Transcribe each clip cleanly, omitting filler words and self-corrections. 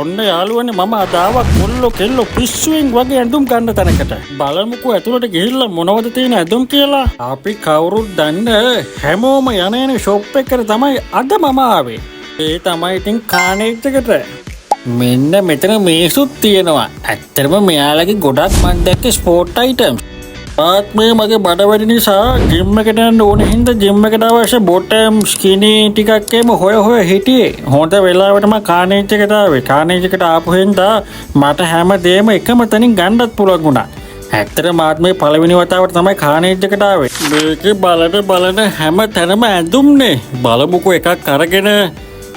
ඔන්න යාළුවනේ මම අද ආවා කොල්ලෝ කෙල්ලෝ පිස්සුවෙන් වගේ ඇඳුම් ගන්න තැනකට. බලමුකෝ ඇතුළට ගිහිල්ලා මොනවද තියෙන ඇඳුම් කියලා. අපි කවුරුත් දන්න හැමෝම යන ෂොප් එකකට තමයි අද මම ආවේ. ඒ තමයි ඉතින් කානේජ් එකට. මෙන්න මෙතන මේසුත් තියෙනවා. ඇත්තටම මෙයාලගේ ගොඩක් මම දැක්කේ ස්පෝර්ට් අයිටම්ස්. මේ මගේ බඩ වැඩි නිසා ජිම් එකට යන්න ඕන හින්දා ජිම් එකට අවශ්‍ය බොටම් ස්කිනි ටිකක් එම හොය හිටියේ. හොඳ වෙලාවට මම කානේජ් එකට ආවේ. කානේජ් එකට ආපු හින්දා මට හැමදේම එකම තැනින් ගන්නත් පුළුවන් වුණා. ඇත්තට මාත් මේ පළවෙනි වතාවට තමයි කානේජ් එකට ආවේ. මේකේ බලන හැම තැනම ඇඳුම්නේ. බලමුකෝ එකක් අරගෙන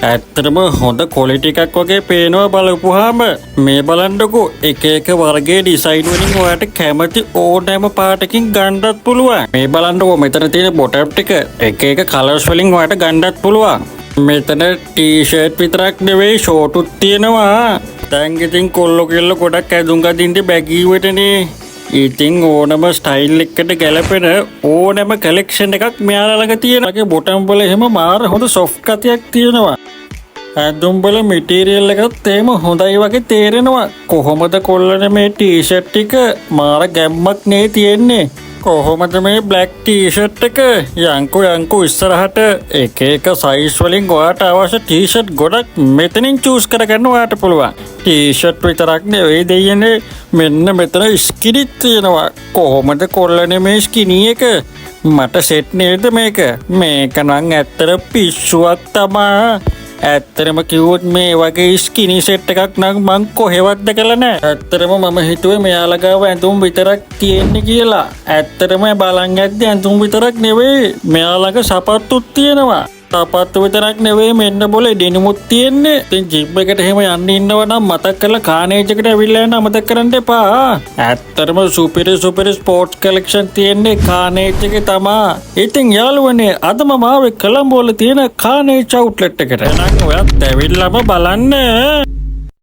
ඇත්තටම හොඳ ක්වොලිටි එකක් වගේ පේනවා බලපුවාම. මේ බලන්නකෝ එක වර්ගයේ ඩිසයින් වලින් ඔයාලට කැමති ඕනෑම පාටකින් ගන්නත් පුළුවන්. මේ බලන්නකෝ මෙතන තියෙන බොටම් ටික එක කලර්ස් වලින් ඔයාලට ගන්නත් පුළුවන්. මෙතන ටී-ෂර්ට් විතරක් නෙවෙයි ෂෝටුත් තියෙනවා. දැන් ඉතින් කොල්ලෝ කෙල්ලෝ ගොඩක් ඇඳුම් අදින්න බැගී වෙටනේ. ඉතින් ඕනම ස්ටයිල් එකකට ගැලපෙන ඕනම කලෙක්ෂන් එකක් මෙයාලා ළඟ තියෙනවා. ඒකේ බොටම් වල එහෙම මාර හොඳ සොෆ්ට් ගතියක් තියෙනවා. ඇඳුම් වල මැටීරියල් එකත් එහෙම හොඳයි වගේ තේරෙනවා. කොහොමද කොල්ලනේ මේ ටී-ෂර්ට් ටික මාර ගැම්මක් නේ තියෙන්නේ. කොහොමද මේ බ්ලැක් ටී-ෂර්ට් එක යන්කෝ ඉස්සරහට එක සයිස් වලින් ඔයාට අවශ්‍ය ටී-ෂර්ට් ගොඩක් මෙතනින් චූස් කරගන්න ඔයාට පුළුවන්. ටී-ෂර්ට් විතරක් නෙවෙයි දෙයනේ මෙන්න මෙතන ස්කිනිත් තියෙනවා. කොහොමද කොල්ලනේ මේ ස්කිනි එක මට සෙට් නේද මේක නම් ඇත්තට පිස්සුවක් තමා. ඇත්තටම කිව්වොත් මේ වගේ ස්කිනි සෙට් එකක් නම් මං කොහෙවත් දැකලා නැහැ. ඇත්තටම මම හිතුවේ මෙයාලා ගාව ඇඳුම් විතරක් තියෙන්නේ කියලා. ඇත්තටම බලන් යද්දි ඇඳුම් විතරක් නෙවෙයි මෙයාලගේ සපත්තුත් තියෙනවා. සපත්තු විතරක් නෙවෙයි මෙන්න බොලේ ඩෙනිමුත් තියෙන්නේ. ඉතින් ජිම් එකට එහෙම යන්න ඉන්නවා නම් මතක් කරලා කානේජ් එකට ඇවිල්ලා යන්න අමතක කරන්න එපා. ඇත්තටම සුපිරි ස්පෝර්ට්ස් කලෙක්ෂන් තියෙන්නේ කානේජ් එකේ තමා. ඉතින් යාළුවනේ අද මම ආවේ කොළඹ වල තියෙන කානේජ් අවුට්ලට් එකට. එහෙනම් ඔයත් ඇවිල්ලාම බලන්න.